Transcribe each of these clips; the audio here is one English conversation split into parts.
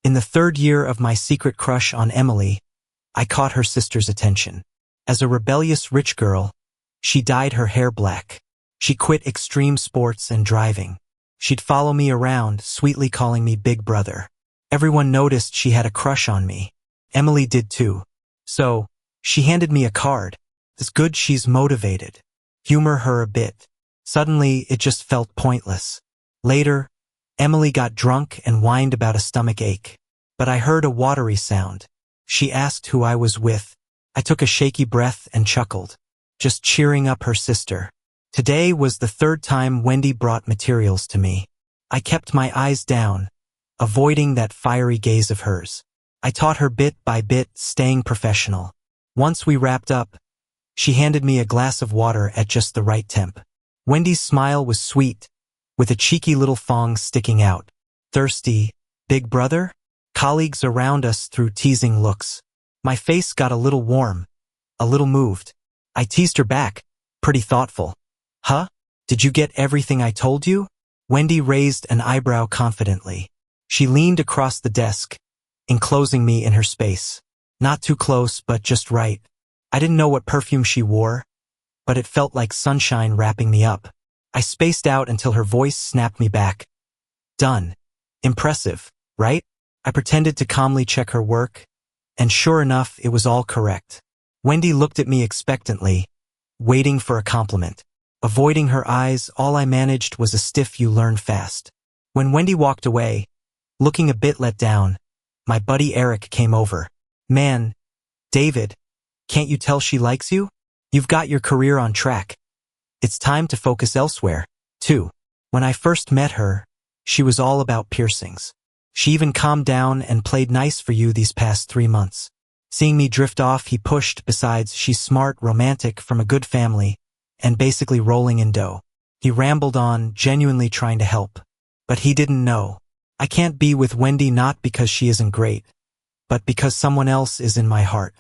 In the third year of my secret crush on Emily, I caught her sister's attention. As a rebellious rich girl, she dyed her hair black. She quit extreme sports and driving. She'd follow me around, sweetly calling me Big Brother. Everyone noticed she had a crush on me. Emily did too. So, she handed me a card. It's good she's motivated. Humor her a bit. Suddenly, it just felt pointless. Later, Emily got drunk and whined about a stomach ache. But I heard a watery sound. She asked who I was with. I took a shaky breath and chuckled, just cheering up her sister. Today was the third time Wendy brought materials to me. I kept my eyes down, avoiding that fiery gaze of hers. I taught her bit by bit, staying professional. Once we wrapped up, she handed me a glass of water at just the right temp. Wendy's smile was sweet, with a cheeky little thong sticking out. Thirsty, Big Brother? Colleagues around us threw teasing looks. My face got a little warm, a little moved. I teased her back, pretty thoughtful. Huh? Did you get everything I told you? Wendy raised an eyebrow confidently. She leaned across the desk, enclosing me in her space. Not too close, but just right. I didn't know what perfume she wore, but it felt like sunshine wrapping me up. I spaced out until her voice snapped me back. Done. Impressive, right? I pretended to calmly check her work, and sure enough, it was all correct. Wendy looked at me expectantly, waiting for a compliment. Avoiding her eyes, all I managed was a stiff "you learn fast." When Wendy walked away, looking a bit let down, my buddy Eric came over. Man, David, can't you tell she likes you? You've got your career on track. It's time to focus elsewhere, too. When I first met her, she was all about piercings. She even calmed down and played nice for you these past 3 months. Seeing me drift off, he pushed. Besides, she's smart, romantic, from a good family, and basically rolling in dough. He rambled on, genuinely trying to help. But he didn't know. I can't be with Wendy not because she isn't great, but because someone else is in my heart.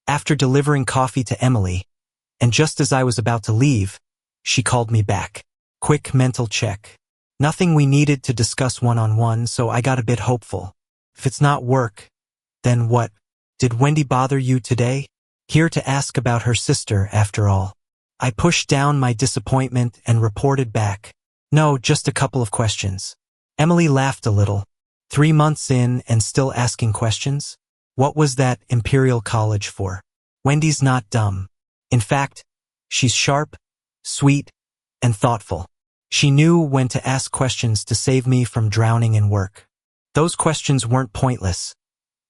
After delivering coffee to Emily, and just as I was about to leave, she called me back. Quick mental check. Nothing we needed to discuss one-on-one, so I got a bit hopeful. If it's not work, then what? Did Wendy bother you today? Here to ask about her sister, after all. I pushed down my disappointment and reported back. No, just a couple of questions. Emily laughed a little. 3 months in and still asking questions? What was that Imperial College for? Wendy's not dumb. In fact, she's sharp, sweet, and thoughtful. She knew when to ask questions to save me from drowning in work. Those questions weren't pointless.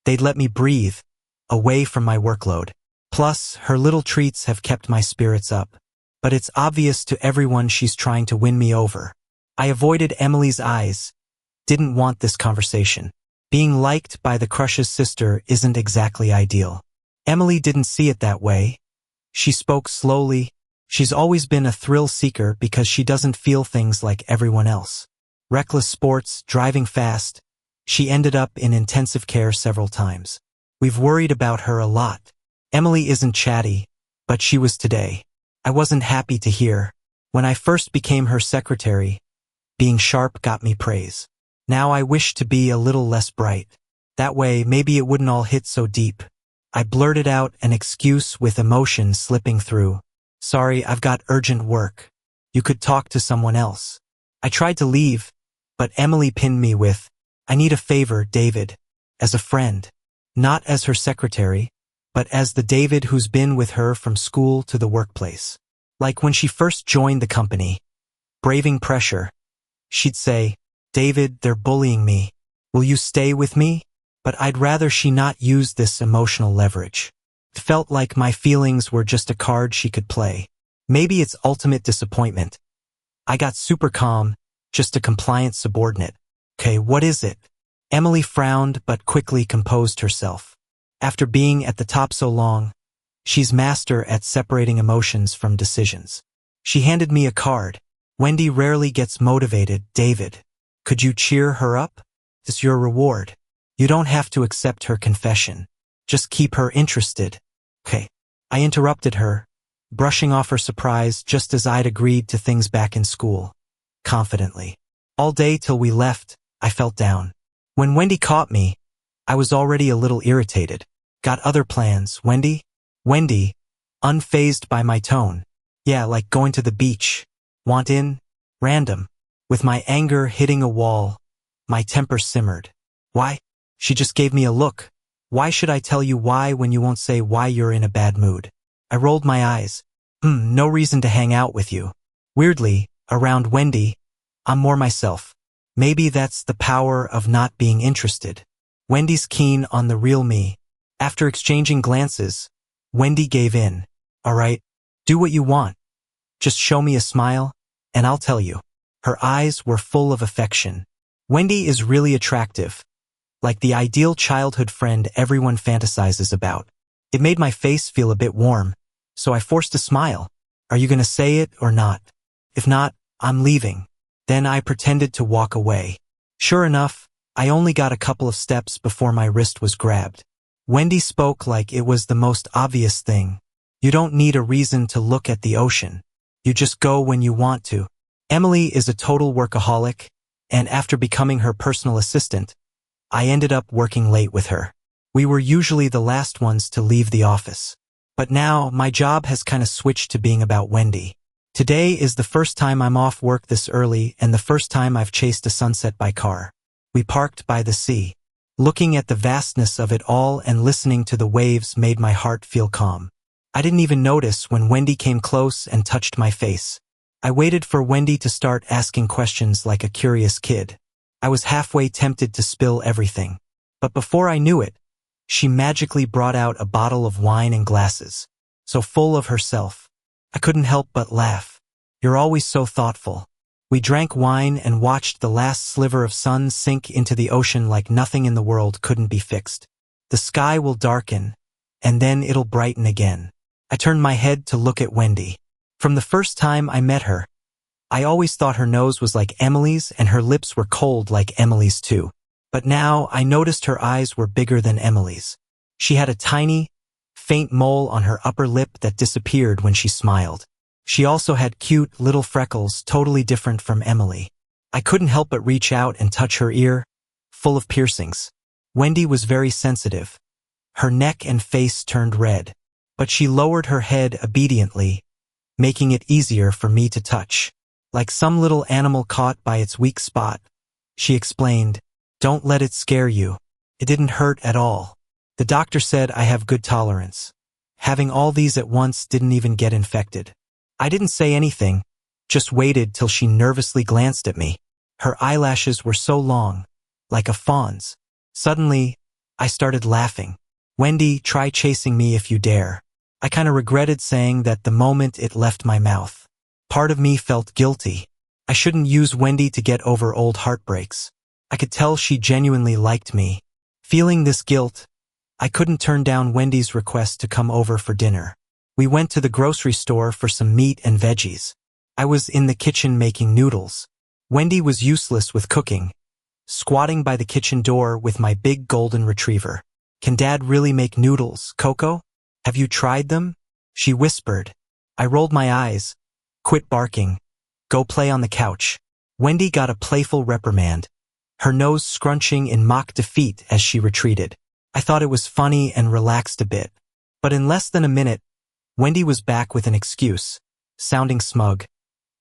They'd let me breathe, away from my workload. Plus, her little treats have kept my spirits up. But it's obvious to everyone she's trying to win me over. I avoided Emily's eyes. Didn't want this conversation. Being liked by the crush's sister isn't exactly ideal. Emily didn't see it that way. She spoke slowly. She's always been a thrill seeker because she doesn't feel things like everyone else. Reckless sports, driving fast. She ended up in intensive care several times. We've worried about her a lot. Emily isn't chatty, but she was today. I wasn't happy to hear. When I first became her secretary, being sharp got me praise. Now I wish to be a little less bright. That way, maybe it wouldn't all hit so deep. I blurted out an excuse with emotion slipping through. Sorry, I've got urgent work. You could talk to someone else. I tried to leave, but Emily pinned me with, I need a favor, David. As a friend. Not as her secretary, but as the David who's been with her from school to the workplace. Like when she first joined the company, braving pressure, she'd say, David, they're bullying me. Will you stay with me? But I'd rather she not use this emotional leverage. It felt like my feelings were just a card she could play. Maybe it's ultimate disappointment. I got super calm, just a compliant subordinate. Okay, what is it? Emily frowned but quickly composed herself. After being at the top so long, she's master at separating emotions from decisions. She handed me a card. Wendy rarely gets motivated, David. Could you cheer her up? It's your reward. You don't have to accept her confession. Just keep her interested. Okay. I interrupted her, brushing off her surprise just as I'd agreed to things back in school. Confidently. All day till we left, I felt down. When Wendy caught me, I was already a little irritated. Got other plans, Wendy? Wendy, unfazed by my tone. Yeah, like going to the beach. Want in? Random. With my anger hitting a wall, my temper simmered. Why? She just gave me a look. Why should I tell you why when you won't say why you're in a bad mood? I rolled my eyes. No reason to hang out with you. Weirdly, around Wendy, I'm more myself. Maybe that's the power of not being interested. Wendy's keen on the real me. After exchanging glances, Wendy gave in. All right, do what you want. Just show me a smile, and I'll tell you. Her eyes were full of affection. Wendy is really attractive, like the ideal childhood friend everyone fantasizes about. It made my face feel a bit warm, so I forced a smile. Are you gonna say it or not? If not, I'm leaving. Then I pretended to walk away. Sure enough, I only got a couple of steps before my wrist was grabbed. Wendy spoke like it was the most obvious thing. You don't need a reason to look at the ocean. You just go when you want to. Emily is a total workaholic, and after becoming her personal assistant, I ended up working late with her. We were usually the last ones to leave the office. But now, my job has kind of switched to being about Wendy. Today is the first time I'm off work this early and the first time I've chased a sunset by car. We parked by the sea. Looking at the vastness of it all and listening to the waves made my heart feel calm. I didn't even notice when Wendy came close and touched my face. I waited for Wendy to start asking questions like a curious kid. I was halfway tempted to spill everything. But before I knew it, she magically brought out a bottle of wine and glasses, so full of herself. I couldn't help but laugh. You're always so thoughtful. We drank wine and watched the last sliver of sun sink into the ocean like nothing in the world couldn't be fixed. The sky will darken, and then it'll brighten again. I turned my head to look at Wendy. From the first time I met her, I always thought her nose was like Emily's and her lips were cold like Emily's too. But now I noticed her eyes were bigger than Emily's. She had a tiny, faint mole on her upper lip that disappeared when she smiled. She also had cute little freckles totally different from Emily. I couldn't help but reach out and touch her ear, full of piercings. Wendy was very sensitive. Her neck and face turned red, but she lowered her head obediently, making it easier for me to touch. Like some little animal caught by its weak spot, she explained, "Don't let it scare you. It didn't hurt at all. The doctor said I have good tolerance. Having all these at once didn't even get infected." I didn't say anything, just waited till she nervously glanced at me. Her eyelashes were so long, like a fawn's. Suddenly, I started laughing. "Wendy, try chasing me if you dare." I kinda regretted saying that the moment it left my mouth. Part of me felt guilty. I shouldn't use Wendy to get over old heartbreaks. I could tell she genuinely liked me. Feeling this guilt, I couldn't turn down Wendy's request to come over for dinner. We went to the grocery store for some meat and veggies. I was in the kitchen making noodles. Wendy was useless with cooking, squatting by the kitchen door with my big golden retriever. "Can Dad really make noodles, Coco? Have you tried them?" she whispered. I rolled my eyes. "Quit barking. Go play on the couch." Wendy got a playful reprimand, her nose scrunching in mock defeat as she retreated. I thought it was funny and relaxed a bit. But in less than a minute, Wendy was back with an excuse, sounding smug.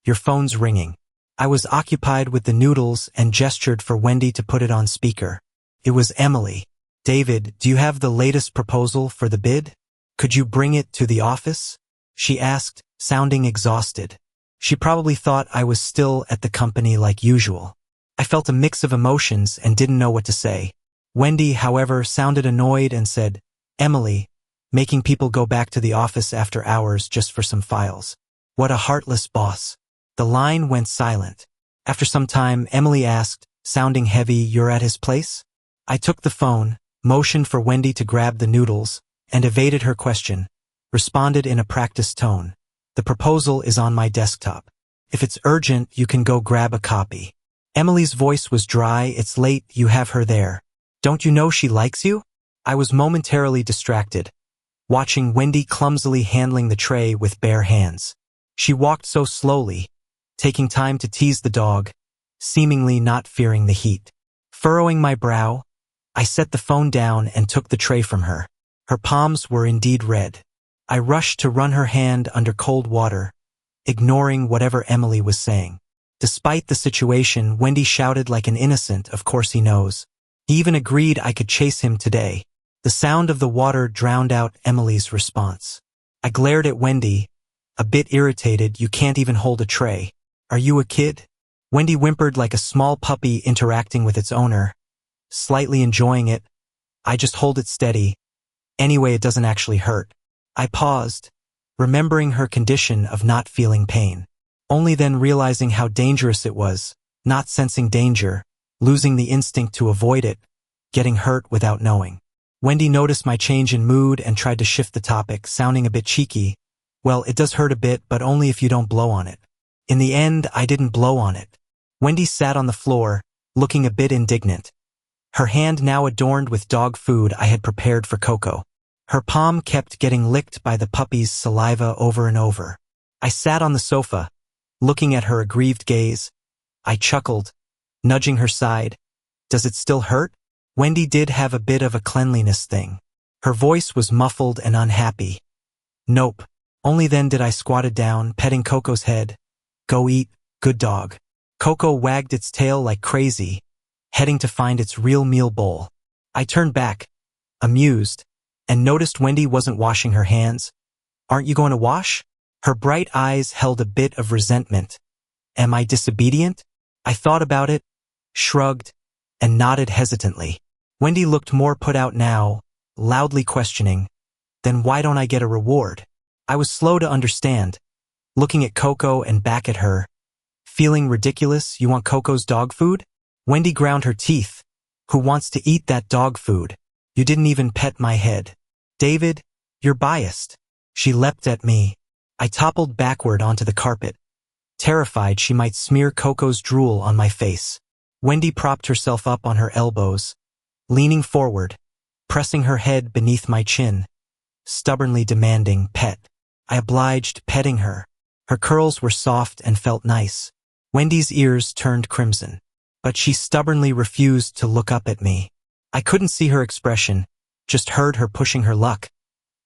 "Your phone's ringing." I was occupied with the noodles and gestured for Wendy to put it on speaker. It was Emily. "David, do you have the latest proposal for the bid? Could you bring it to the office?" she asked, sounding exhausted. She probably thought I was still at the company like usual. I felt a mix of emotions and didn't know what to say. Wendy, however, sounded annoyed and said, "Emily, making people go back to the office after hours just for some files. What a heartless boss." The line went silent. After some time, Emily asked, sounding heavy, "You're at his place?" I took the phone, motioned for Wendy to grab the noodles, and evaded her question. Responded in a practiced tone. "The proposal is on my desktop. If it's urgent, you can go grab a copy." Emily's voice was dry. "It's late, you have her there. Don't you know she likes you?" I was momentarily distracted, watching Wendy clumsily handling the tray with bare hands. She walked so slowly, taking time to tease the dog, seemingly not fearing the heat. Furrowing my brow, I set the phone down and took the tray from her. Her palms were indeed red. I rushed to run her hand under cold water, ignoring whatever Emily was saying. Despite the situation, Wendy shouted like an innocent, "Of course he knows." He even agreed I could chase him today. The sound of the water drowned out Emily's response. I glared at Wendy, a bit irritated. "You can't even hold a tray. Are you a kid?" Wendy whimpered like a small puppy interacting with its owner, slightly enjoying it. "I just hold it steady. Anyway, it doesn't actually hurt." I paused, remembering her condition of not feeling pain. Only then realizing how dangerous it was, not sensing danger, losing the instinct to avoid it, getting hurt without knowing. Wendy noticed my change in mood and tried to shift the topic, sounding a bit cheeky. "Well, it does hurt a bit, but only if you don't blow on it." In the end, I didn't blow on it. Wendy sat on the floor, looking a bit indignant. Her hand now adorned with dog food I had prepared for Coco. Her palm kept getting licked by the puppy's saliva over and over. I sat on the sofa, looking at her aggrieved gaze. I chuckled, nudging her side. "Does it still hurt?" Wendy did have a bit of a cleanliness thing. Her voice was muffled and unhappy. "Nope." Only then did I squatted down, petting Coco's head. "Go eat, good dog." Coco wagged its tail like crazy, heading to find its real meal bowl. I turned back, amused, and noticed Wendy wasn't washing her hands. "Aren't you going to wash?" Her bright eyes held a bit of resentment. Am I disobedient? I thought about it, shrugged, and nodded hesitantly. Wendy looked more put out now, loudly questioning, "Then why don't I get a reward?" I was slow to understand, looking at Coco and back at her. "Feeling ridiculous? You want Coco's dog food?" Wendy ground her teeth. "Who wants to eat that dog food? You didn't even pet my head." "David, you're biased." She leapt at me. I toppled backward onto the carpet, terrified she might smear Coco's drool on my face. Wendy propped herself up on her elbows, leaning forward, pressing her head beneath my chin, stubbornly demanding, "Pet." I obliged, petting her. Her curls were soft and felt nice. Wendy's ears turned crimson, but she stubbornly refused to look up at me. I couldn't see her expression, just heard her pushing her luck.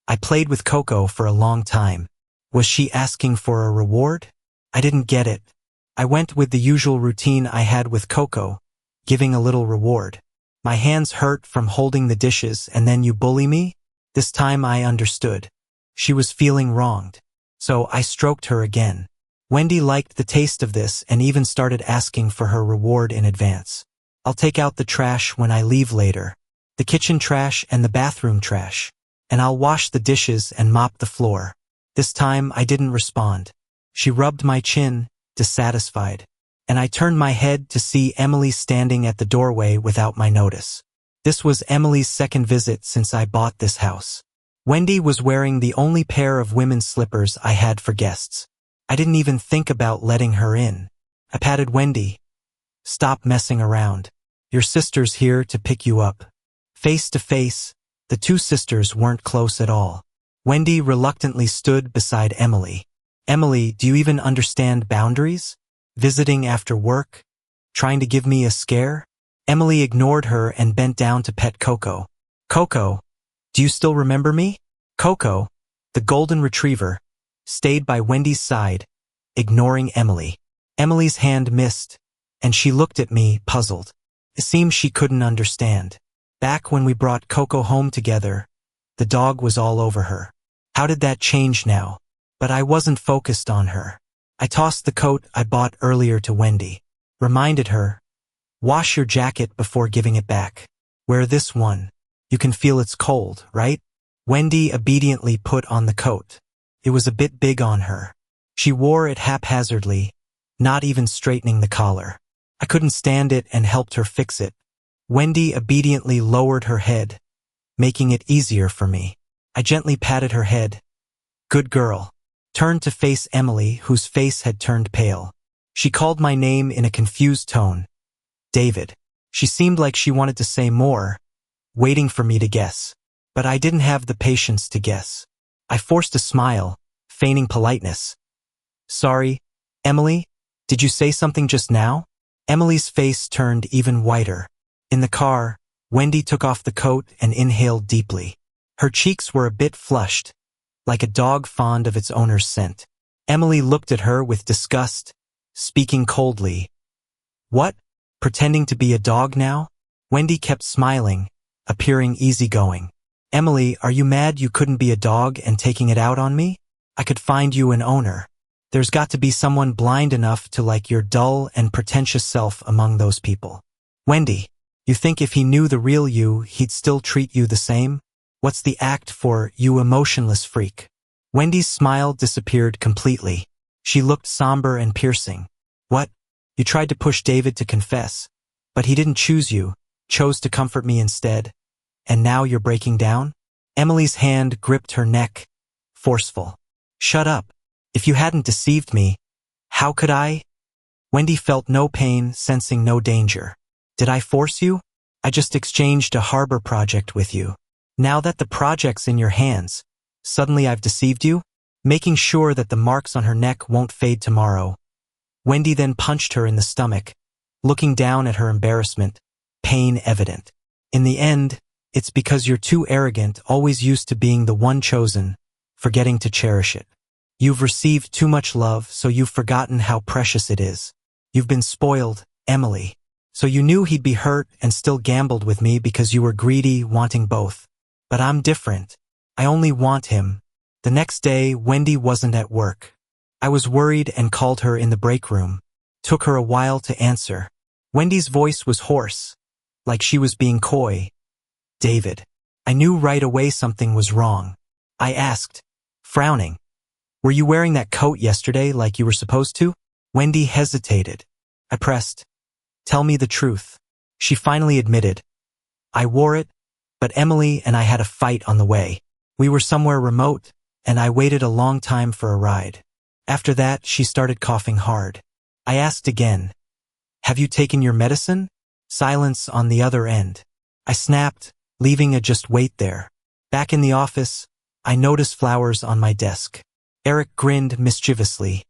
I played with Coco for a long time. Was she asking for a reward? I didn't get it. I went with the usual routine I had with Coco, giving a little reward. My hands hurt from holding the dishes, and then you bully me? This time I understood. She was feeling wronged. So I stroked her again. Wendy liked the taste of this and even started asking for her reward in advance. "I'll take out the trash when I leave later. The kitchen trash and the bathroom trash. And I'll wash the dishes and mop the floor." This time I didn't respond. She rubbed my chin, dissatisfied, and I turned my head to see Emily standing at the doorway without my notice. This was Emily's second visit since I bought this house. Wendy was wearing the only pair of women's slippers I had for guests. I didn't even think about letting her in. I patted Wendy. "Stop messing around. Your sister's here to pick you up." Face to face, the two sisters weren't close at all. Wendy reluctantly stood beside Emily. "Emily, do you even understand boundaries? Visiting after work? Trying to give me a scare?" Emily ignored her and bent down to pet Coco. "Coco, do you still remember me?" Coco, the golden retriever, stayed by Wendy's side, ignoring Emily. Emily's hand missed, and she looked at me, puzzled. It seemed she couldn't understand. Back when we brought Coco home together, the dog was all over her. How did that change now? But I wasn't focused on her. I tossed the coat I bought earlier to Wendy. Reminded her, "Wash your jacket before giving it back. Wear this one. You can feel it's cold, right?" Wendy obediently put on the coat. It was a bit big on her. She wore it haphazardly, not even straightening the collar. I couldn't stand it and helped her fix it. Wendy obediently lowered her head, making it easier for me. I gently patted her head. "Good girl." Turned to face Emily, whose face had turned pale. She called my name in a confused tone. "David." She seemed like she wanted to say more, waiting for me to guess. But I didn't have the patience to guess. I forced a smile, feigning politeness. "Sorry, Emily, did you say something just now?" Emily's face turned even whiter. In the car, Wendy took off the coat and inhaled deeply. Her cheeks were a bit flushed, like a dog fond of its owner's scent. Emily looked at her with disgust, speaking coldly. What? Pretending to be a dog now? Wendy kept smiling, appearing easygoing. Emily, are you mad you couldn't be a dog and taking it out on me? I could find you an owner. There's got to be someone blind enough to like your dull and pretentious self among those people. Wendy, you think if he knew the real you, he'd still treat you the same? What's the act for, you emotionless freak? Wendy's smile disappeared completely. She looked somber and piercing. What? You tried to push David to confess, but he didn't choose you, chose to comfort me instead, and now you're breaking down? Emily's hand gripped her neck, forceful. Shut up. If you hadn't deceived me, how could I? Wendy felt no pain, sensing no danger. Did I force you? I just exchanged a harbor project with you. Now that the project's in your hands, suddenly I've deceived you? Making sure that the marks on her neck won't fade tomorrow. Wendy then punched her in the stomach, looking down at her embarrassment, pain evident. In the end, it's because you're too arrogant, always used to being the one chosen, forgetting to cherish it. You've received too much love, so you've forgotten how precious it is. You've been spoiled, Emily. So you knew he'd be hurt and still gambled with me because you were greedy, wanting both. But I'm different. I only want him. The next day, Wendy wasn't at work. I was worried and called her in the break room. Took her a while to answer. Wendy's voice was hoarse, like she was being coy. David. I knew right away something was wrong. I asked, frowning. Were you wearing that coat yesterday like you were supposed to? Wendy hesitated. I pressed. Tell me the truth. She finally admitted. I wore it, but Emily and I had a fight on the way. We were somewhere remote, and I waited a long time for a ride. After that, she started coughing hard. I asked again. Have you taken your medicine? Silence on the other end. I snapped, leaving a just wait there. Back in the office, I noticed flowers on my desk. Eric grinned mischievously.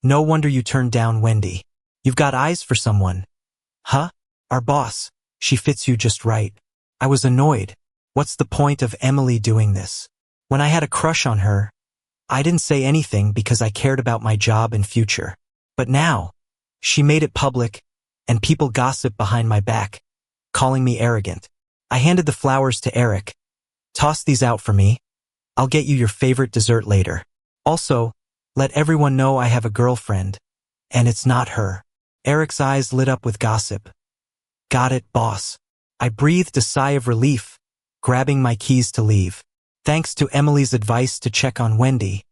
No wonder you turned down Wendy. You've got eyes for someone. Huh? Our boss. She fits you just right. I was annoyed. What's the point of Emily doing this? When I had a crush on her, I didn't say anything because I cared about my job and future. But now, she made it public, and people gossip behind my back, calling me arrogant. I handed the flowers to Eric. Toss these out for me. I'll get you your favorite dessert later. Also, let everyone know I have a girlfriend, and it's not her. Eric's eyes lit up with gossip. Got it, boss. I breathed a sigh of relief, grabbing my keys to leave. Thanks to Emily's advice to check on Wendy,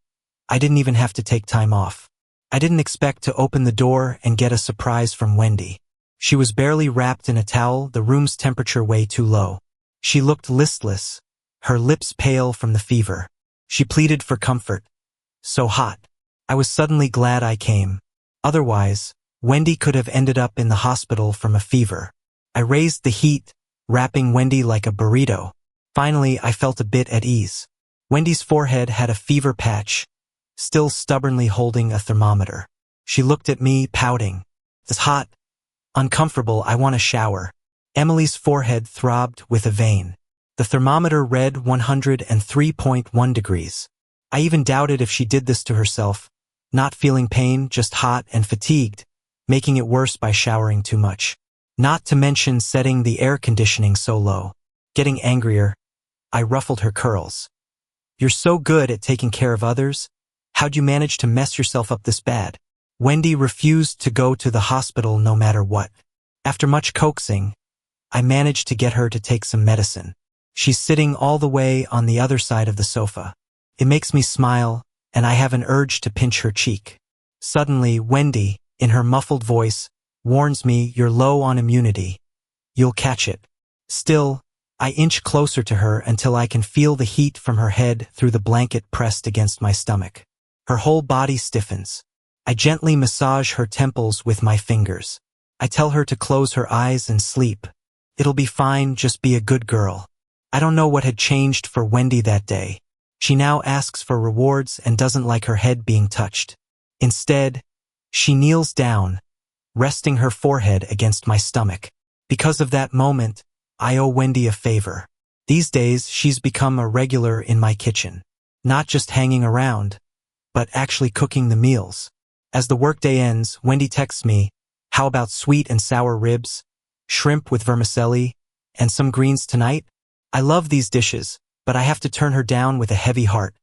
I didn't even have to take time off. I didn't expect to open the door and get a surprise from Wendy. She was barely wrapped in a towel, the room's temperature way too low. She looked listless, her lips pale from the fever. She pleaded for comfort. So hot. I was suddenly glad I came. Otherwise, Wendy could have ended up in the hospital from a fever. I raised the heat, wrapping Wendy like a burrito. Finally, I felt a bit at ease. Wendy's forehead had a fever patch, still stubbornly holding a thermometer. She looked at me, pouting. It's hot. Uncomfortable, I want a shower. Emily's forehead throbbed with a vein. The thermometer read 103.1 degrees. I even doubted if she did this to herself, not feeling pain, just hot and fatigued, making it worse by showering too much. Not to mention setting the air conditioning so low. Getting angrier, I ruffled her curls. You're so good at taking care of others. How'd you manage to mess yourself up this bad? Wendy refused to go to the hospital no matter what. After much coaxing, I managed to get her to take some medicine. She's sitting all the way on the other side of the sofa. It makes me smile, and I have an urge to pinch her cheek. Suddenly, Wendy, in her muffled voice, warns me you're low on immunity. You'll catch it. Still, I inch closer to her until I can feel the heat from her head through the blanket pressed against my stomach. Her whole body stiffens. I gently massage her temples with my fingers. I tell her to close her eyes and sleep. It'll be fine, just be a good girl. I don't know what had changed for Wendy that day. She now asks for rewards and doesn't like her head being touched. Instead, she kneels down, resting her forehead against my stomach. Because of that moment, I owe Wendy a favor. These days, she's become a regular in my kitchen. Not just hanging around, but actually cooking the meals. As the workday ends, Wendy texts me, "How about sweet and sour ribs, shrimp with vermicelli, and some greens tonight?" I love these dishes, but I have to turn her down with a heavy heart.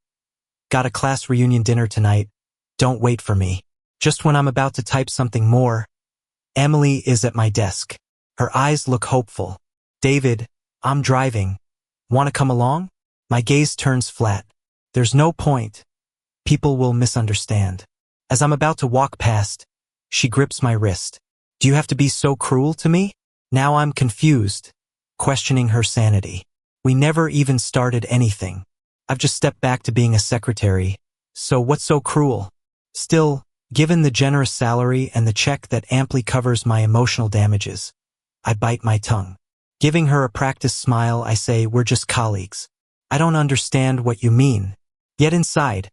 Got a class reunion dinner tonight. Don't wait for me. Just when I'm about to type something more, Emily is at my desk. Her eyes look hopeful. "David, I'm driving. Want to come along?" My gaze turns flat. There's no point. People will misunderstand. As I'm about to walk past, she grips my wrist. "Do you have to be so cruel to me?" Now I'm confused, questioning her sanity. We never even started anything. I've just stepped back to being a secretary. So what's so cruel? Still, given the generous salary and the check that amply covers my emotional damages, I bite my tongue. Giving her a practiced smile, I say, "We're just colleagues." "I don't understand what you mean." Yet inside,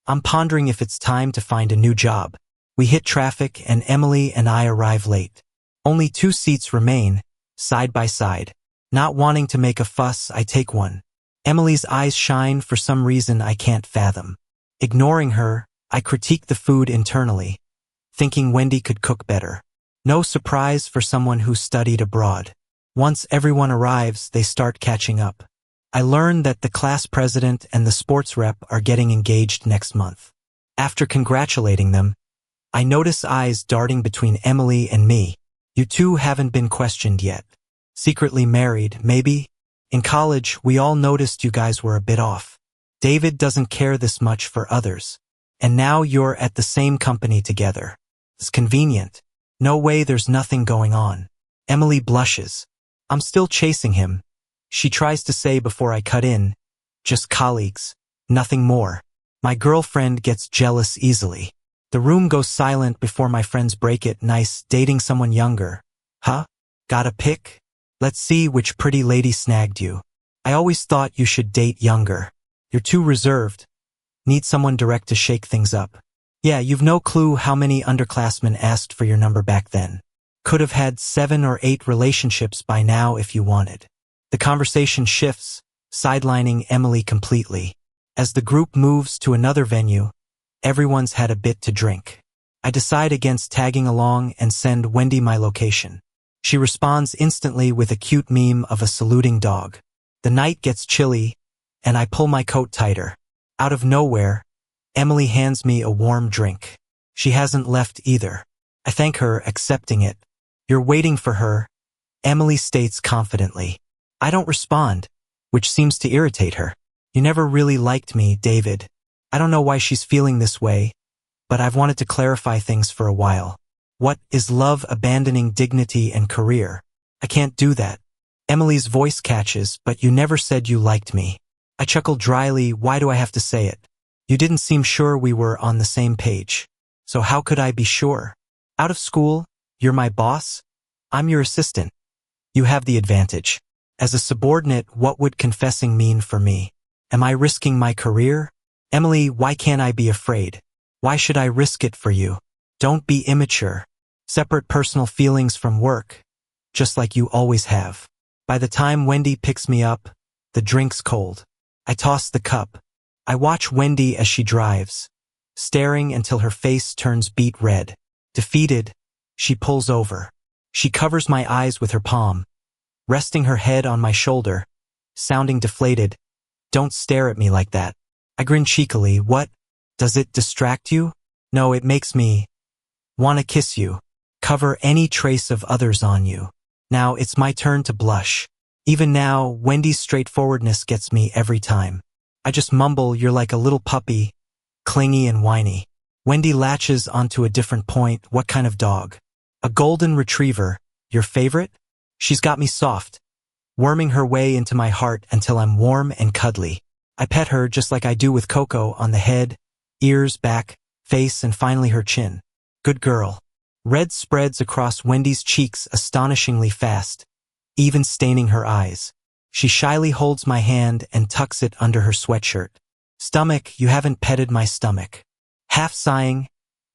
I'm pondering if it's time to find a new job. We hit traffic and Emily and I arrive late. Only 2 seats remain, side by side. Not wanting to make a fuss, I take one. Emily's eyes shine for some reason I can't fathom. Ignoring her, I critique the food internally, thinking Wendy could cook better. No surprise for someone who studied abroad. Once everyone arrives, they start catching up. I learn that the class president and the sports rep are getting engaged next month. After congratulating them, I notice eyes darting between Emily and me. "You two haven't been questioned yet. Secretly married, maybe? In college, we all noticed you guys were a bit off. David doesn't care this much for others. And now you're at the same company together. It's convenient. No way, there's nothing going on." Emily blushes. "I'm still chasing him." She tries to say before I cut in, "Just colleagues, nothing more." My girlfriend gets jealous easily. The room goes silent before my friends break it. "Nice, dating someone younger. Huh? Got a pic? Let's see which pretty lady snagged you." "I always thought you should date younger. You're too reserved. Need someone direct to shake things up." "Yeah, you've no clue how many underclassmen asked for your number back then. Could have had 7 or 8 relationships by now if you wanted." The conversation shifts, sidelining Emily completely. As the group moves to another venue, everyone's had a bit to drink. I decide against tagging along and send Wendy my location. She responds instantly with a cute meme of a saluting dog. The night gets chilly, and I pull my coat tighter. Out of nowhere, Emily hands me a warm drink. She hasn't left either. I thank her, accepting it. "You're waiting for her," Emily states confidently. I don't respond, which seems to irritate her. "You never really liked me, David." I don't know why she's feeling this way, but I've wanted to clarify things for a while. What is love abandoning dignity and career? I can't do that. Emily's voice catches, "But you never said you liked me." I chuckle dryly. Why do I have to say it? You didn't seem sure we were on the same page. So how could I be sure? Out of school, you're my boss. I'm your assistant. You have the advantage. As a subordinate, what would confessing mean for me? Am I risking my career? Emily, why can't I be afraid? Why should I risk it for you? Don't be immature. Separate personal feelings from work, just like you always have. By the time Wendy picks me up, the drink's cold. I toss the cup. I watch Wendy as she drives, staring until her face turns beet red. Defeated, she pulls over. She covers my eyes with her palm, resting her head on my shoulder, sounding deflated. "Don't stare at me like that." I grin cheekily. "What? Does it distract you?" "No, it makes me want to kiss you. Cover any trace of others on you." Now it's my turn to blush. Even now, Wendy's straightforwardness gets me every time. I just mumble, "You're like a little puppy, clingy and whiny." Wendy latches onto a different point. "What kind of dog?" "A golden retriever. Your favorite?" She's got me soft, worming her way into my heart until I'm warm and cuddly. I pet her just like I do with Coco, on the head, ears, back, face, and finally her chin. Good girl. Red spreads across Wendy's cheeks astonishingly fast, even staining her eyes. She shyly holds my hand and tucks it under her sweatshirt. "Stomach, you haven't petted my stomach." Half sighing,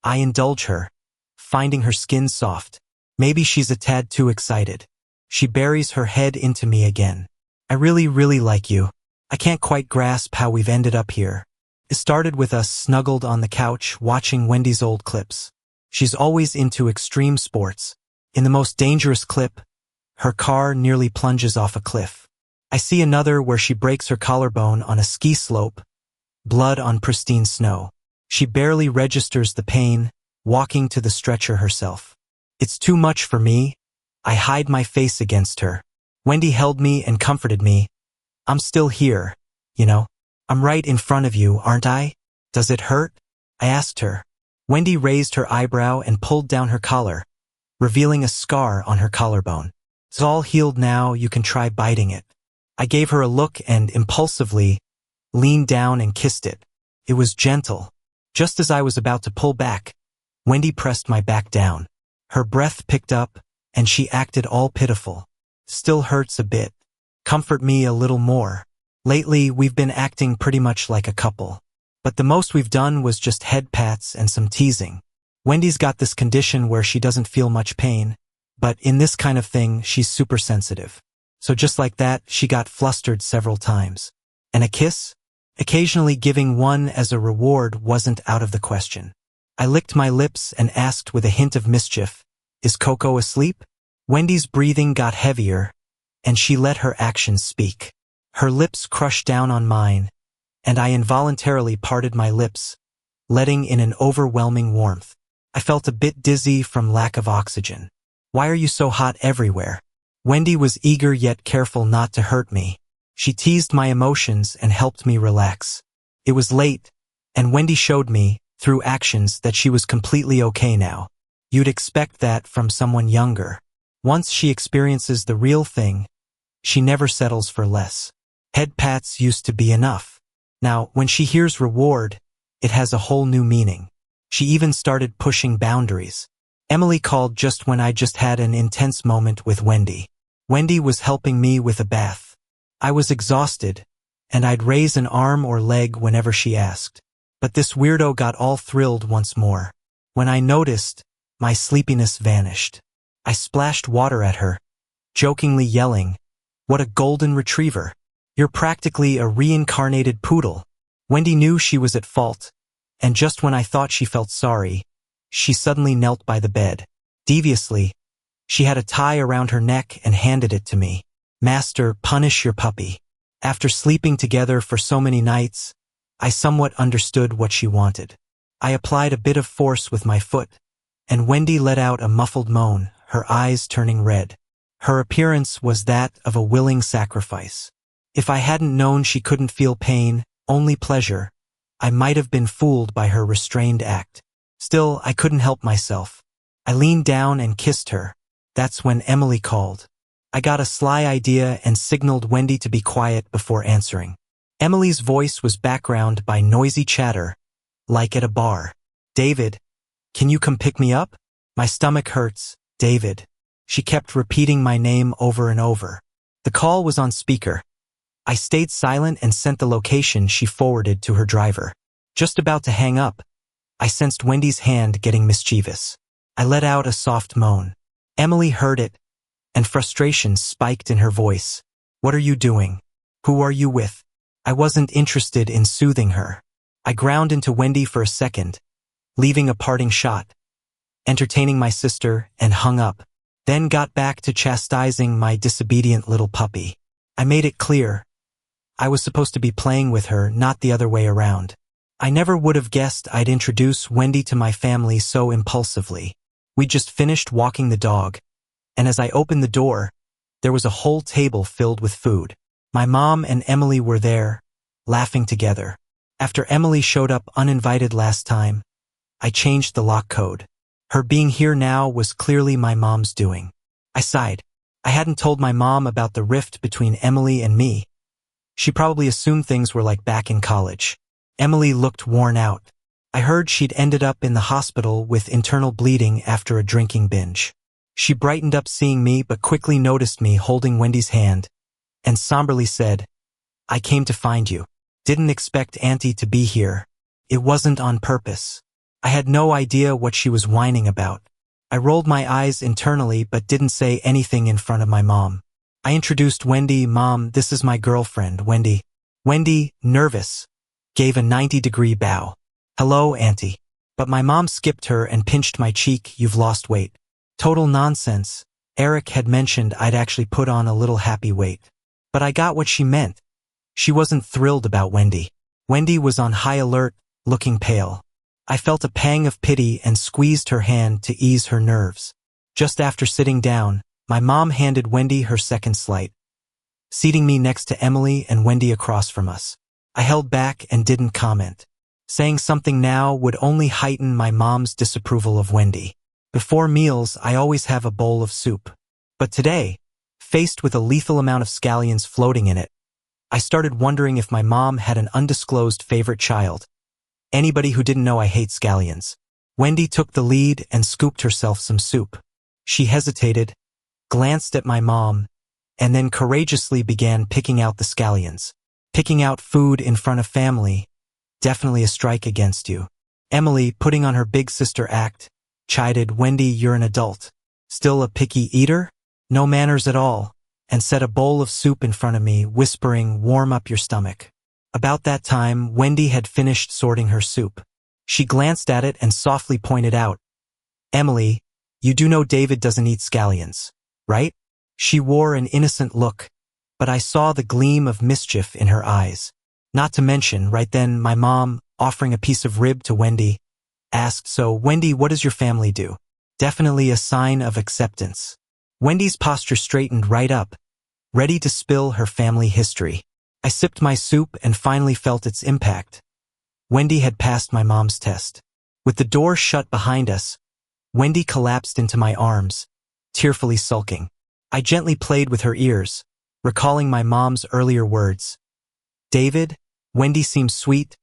I indulge her, finding her skin soft. Maybe she's a tad too excited. She buries her head into me again. I really, really like you. I can't quite grasp how we've ended up here. It started with us snuggled on the couch watching Wendy's old clips. She's always into extreme sports. In the most dangerous clip, her car nearly plunges off a cliff. I see another where she breaks her collarbone on a ski slope, blood on pristine snow. She barely registers the pain, walking to the stretcher herself. It's too much for me. I hide my face against her. Wendy held me and comforted me. I'm still here, you know. I'm right in front of you, aren't I? Does it hurt? I asked her. Wendy raised her eyebrow and pulled down her collar, revealing a scar on her collarbone. It's all healed now, you can try biting it. I gave her a look and, impulsively, leaned down and kissed it. It was gentle. Just as I was about to pull back, Wendy pressed my back down. Her breath picked up, and she acted all pitiful. Still hurts a bit. Comfort me a little more. Lately, we've been acting pretty much like a couple. But the most we've done was just head pats and some teasing. Wendy's got this condition where she doesn't feel much pain, but in this kind of thing, she's super sensitive. So just like that, she got flustered several times. And a kiss? Occasionally giving one as a reward wasn't out of the question. I licked my lips and asked with a hint of mischief, "Is Coco asleep?" Wendy's breathing got heavier, and she let her actions speak. Her lips crushed down on mine, and I involuntarily parted my lips, letting in an overwhelming warmth. I felt a bit dizzy from lack of oxygen. "Why are you so hot everywhere?" Wendy was eager yet careful not to hurt me. She teased my emotions and helped me relax. It was late, and Wendy showed me, through actions, that she was completely okay now. You'd expect that from someone younger. Once she experiences the real thing, she never settles for less. Head pats used to be enough. Now, when she hears reward, it has a whole new meaning. She even started pushing boundaries. Emily called just when I just had an intense moment with Wendy. Wendy was helping me with a bath. I was exhausted, and I'd raise an arm or leg whenever she asked. But this weirdo got all thrilled once more. When I noticed, my sleepiness vanished. I splashed water at her, jokingly yelling, "What a golden retriever! You're practically a reincarnated poodle." Wendy knew she was at fault, and just when I thought she felt sorry, she suddenly knelt by the bed. Deviously, she had a tie around her neck and handed it to me. "Master, punish your puppy." After sleeping together for so many nights, I somewhat understood what she wanted. I applied a bit of force with my foot, and Wendy let out a muffled moan, her eyes turning red. Her appearance was that of a willing sacrifice. If I hadn't known she couldn't feel pain, only pleasure, I might have been fooled by her restrained act. Still, I couldn't help myself. I leaned down and kissed her. That's when Emily called. I got a sly idea and signaled Wendy to be quiet before answering. Emily's voice was backgrounded by noisy chatter, like at a bar. "David, can you come pick me up? My stomach hurts, David." She kept repeating my name over and over. The call was on speaker. I stayed silent and sent the location she forwarded to her driver. Just about to hang up, I sensed Wendy's hand getting mischievous. I let out a soft moan. Emily heard it, and frustration spiked in her voice. "What are you doing? Who are you with?" I wasn't interested in soothing her. I ground into Wendy for a second, leaving a parting shot, entertaining my sister, and hung up, then got back to chastising my disobedient little puppy. I made it clear. I was supposed to be playing with her, not the other way around. I never would have guessed I'd introduce Wendy to my family so impulsively. We just finished walking the dog, and as I opened the door, there was a whole table filled with food. My mom and Emily were there, laughing together. After Emily showed up uninvited last time, I changed the lock code. Her being here now was clearly my mom's doing. I sighed. I hadn't told my mom about the rift between Emily and me. She probably assumed things were like back in college. Emily looked worn out. I heard she'd ended up in the hospital with internal bleeding after a drinking binge. She brightened up seeing me but quickly noticed me holding Wendy's hand and somberly said, "I came to find you. Didn't expect Auntie to be here. It wasn't on purpose." I had no idea what she was whining about. I rolled my eyes internally but didn't say anything in front of my mom. I introduced Wendy. Mom, this is my girlfriend, Wendy. Wendy, nervous, gave a 90-degree bow. Hello, Auntie. But my mom skipped her and pinched my cheek. You've lost weight. Total nonsense. Eric had mentioned I'd actually put on a little happy weight. But I got what she meant. She wasn't thrilled about Wendy. Wendy was on high alert, looking pale. I felt a pang of pity and squeezed her hand to ease her nerves. Just after sitting down, my mom handed Wendy her second slate, seating me next to Emily and Wendy across from us. I held back and didn't comment. Saying something now would only heighten my mom's disapproval of Wendy. Before meals, I always have a bowl of soup. But today, faced with a lethal amount of scallions floating in it, I started wondering if my mom had an undisclosed favorite child. Anybody who didn't know I hate scallions. Wendy took the lead and scooped herself some soup. She hesitated, glanced at my mom, and then courageously began picking out the scallions. Picking out food in front of family, definitely a strike against you. Emily, putting on her big sister act, chided, Wendy, you're an adult. Still a picky eater? No manners at all, and set a bowl of soup in front of me, whispering, warm up your stomach. About that time, Wendy had finished sorting her soup. She glanced at it and softly pointed out, Emily, you do know David doesn't eat scallions, right? She wore an innocent look, but I saw the gleam of mischief in her eyes. Not to mention, right then, my mom, offering a piece of rib to Wendy, asked, so, Wendy, what does your family do? Definitely a sign of acceptance. Wendy's posture straightened right up, ready to spill her family history. I sipped my soup and finally felt its impact. Wendy had passed my mom's test. With the door shut behind us, Wendy collapsed into my arms, tearfully sulking. I gently played with her ears, recalling my mom's earlier words. David, Wendy seemed sweet,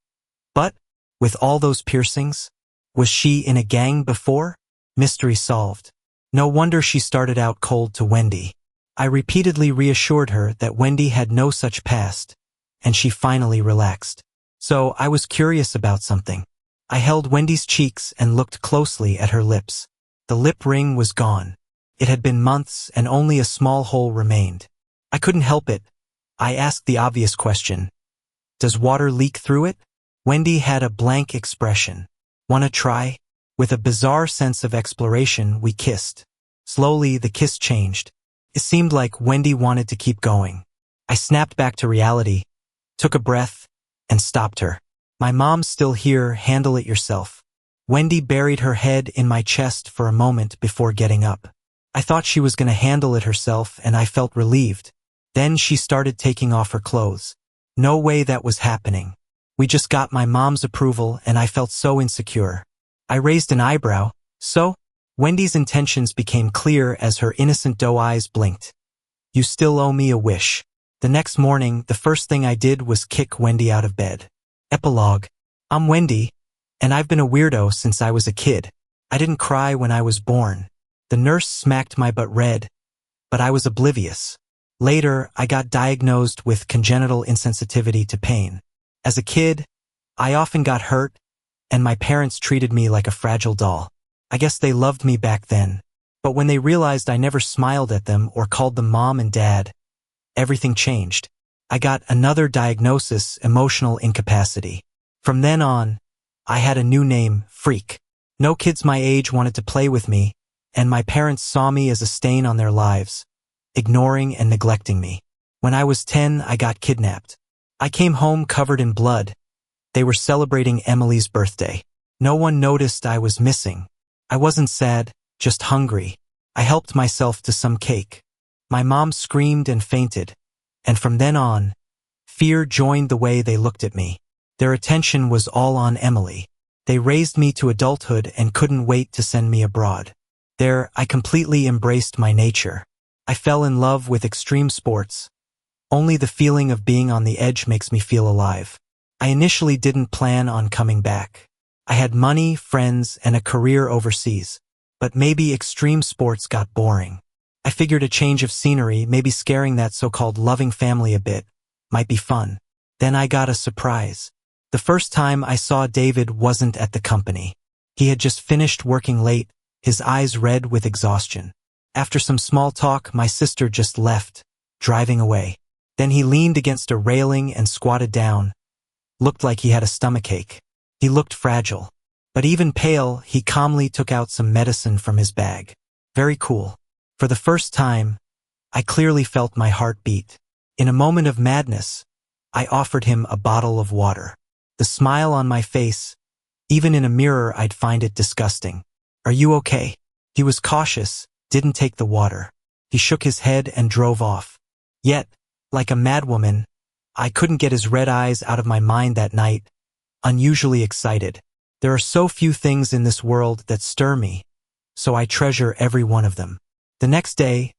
but, with all those piercings, was she in a gang before? Mystery solved. No wonder she started out cold to Wendy. I repeatedly reassured her that Wendy had no such past, and she finally relaxed. So I was curious about something. I held Wendy's cheeks and looked closely at her lips. The lip ring was gone. It had been months and only a small hole remained. I couldn't help it. I asked the obvious question. Does water leak through it? Wendy had a blank expression. Wanna try? With a bizarre sense of exploration, we kissed. Slowly, the kiss changed. It seemed like Wendy wanted to keep going. I snapped back to reality, took a breath, and stopped her. My mom's still here, handle it yourself. Wendy buried her head in my chest for a moment before getting up. I thought she was going to handle it herself, and I felt relieved. Then she started taking off her clothes. No way that was happening. We just got my mom's approval, and I felt so insecure. I raised an eyebrow. So? Wendy's intentions became clear as her innocent doe eyes blinked. You still owe me a wish. The next morning, the first thing I did was kick Wendy out of bed. Epilogue. I'm Wendy, and I've been a weirdo since I was a kid. I didn't cry when I was born. The nurse smacked my butt red, but I was oblivious. Later, I got diagnosed with congenital insensitivity to pain. As a kid, I often got hurt, and my parents treated me like a fragile doll. I guess they loved me back then. But when they realized I never smiled at them or called them mom and dad, everything changed. I got another diagnosis, emotional incapacity. From then on, I had a new name, Freak. No kids my age wanted to play with me, and my parents saw me as a stain on their lives, ignoring and neglecting me. When I was 10, I got kidnapped. I came home covered in blood. They were celebrating Emily's birthday. No one noticed I was missing. I wasn't sad, just hungry. I helped myself to some cake. My mom screamed and fainted, and from then on, fear joined the way they looked at me. Their attention was all on Emily. They raised me to adulthood and couldn't wait to send me abroad. There, I completely embraced my nature. I fell in love with extreme sports. Only the feeling of being on the edge makes me feel alive. I initially didn't plan on coming back. I had money, friends, and a career overseas. But maybe extreme sports got boring. I figured a change of scenery, maybe scaring that so-called loving family a bit, might be fun. Then I got a surprise. The first time I saw David wasn't at the company. He had just finished working late, his eyes red with exhaustion. After some small talk, my sister just left, driving away. Then he leaned against a railing and squatted down. Looked like he had a stomachache. He looked fragile. But even pale, he calmly took out some medicine from his bag. Very cool. For the first time, I clearly felt my heart beat. In a moment of madness, I offered him a bottle of water. The smile on my face, even in a mirror I'd find it disgusting. Are you okay? He was cautious, didn't take the water. He shook his head and drove off. Yet, like a madwoman, I couldn't get his red eyes out of my mind that night, unusually excited. There are so few things in this world that stir me, so I treasure every one of them. The next day,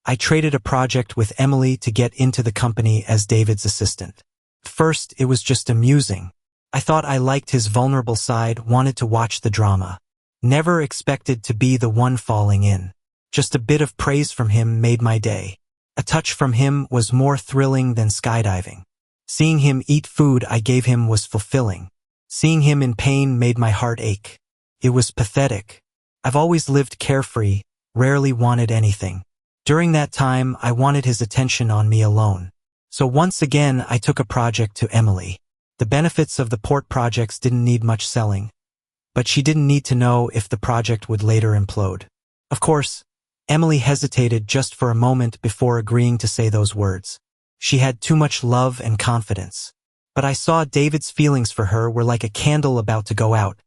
I traded a project with Emily to get into the company as David's assistant. First, it was just amusing. I thought I liked his vulnerable side, wanted to watch the drama. Never expected to be the one falling in. Just a bit of praise from him made my day. A touch from him was more thrilling than skydiving. Seeing him eat food I gave him was fulfilling. Seeing him in pain made my heart ache. It was pathetic. I've always lived carefree, rarely wanted anything. During that time, I wanted his attention on me alone. So once again, I took a project to Emily. The benefits of the port projects didn't need much selling, but she didn't need to know if the project would later implode. Of course, Emily hesitated just for a moment before agreeing to say those words. She had too much love and confidence. But I saw David's feelings for her were like a candle about to go out,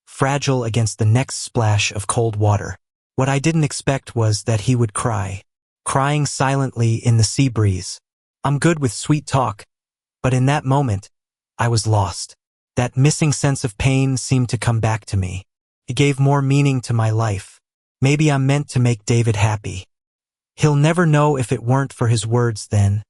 fragile against the next splash of cold water. What I didn't expect was that he would cry, crying silently in the sea breeze. I'm good with sweet talk, but in that moment, I was lost. That missing sense of pain seemed to come back to me. It gave more meaning to my life. Maybe I'm meant to make David happy. He'll never know if it weren't for his words then.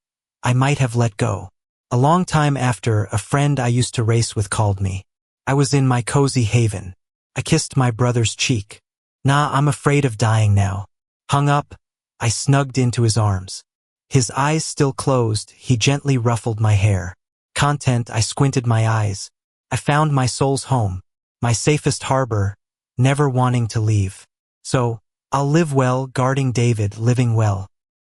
I might have let go. A long time after, a friend I used to race with called me. I was in my cozy haven. I kissed my brother's cheek. Nah, I'm afraid of dying now. Hung up, I snugged into his arms. His eyes still closed, he gently ruffled my hair. Content, I squinted my eyes. I found my soul's home, my safest harbor, never wanting to leave. So, I'll live well, guarding David, living well.